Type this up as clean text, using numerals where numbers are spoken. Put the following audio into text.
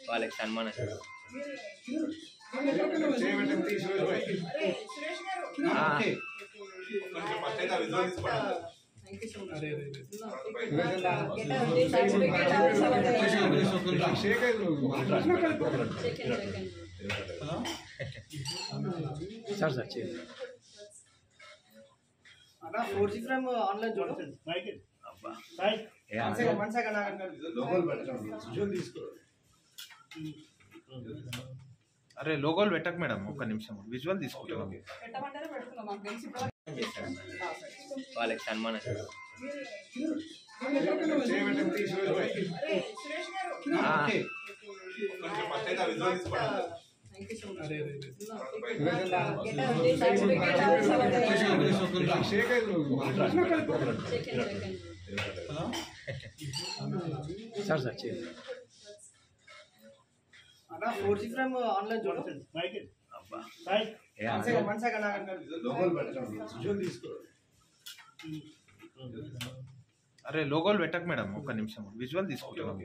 వాళ్ళకి సన్మానం sir sir అన్నా 4G ఫ్రేమ్ ఆన్లైన్ చూడండి. అబ్బా వన్ సెకండ్ అరే లోగోలు పెట్టకు మేడం, ఒక్క నిమిషం విజువల్ తీసుకుంటాం. వాళ్ళకి సన్మానం సార్ సార్ అన్నా 4G ఫ్రేమ్ ఆన్లైన్ చూడండి. అబ్బా వన్ సెకండ్ అరే లోగోలు పెట్టకు మేడం, ఒక్క నిమిషం విజువల్ తీసుకుంటాం.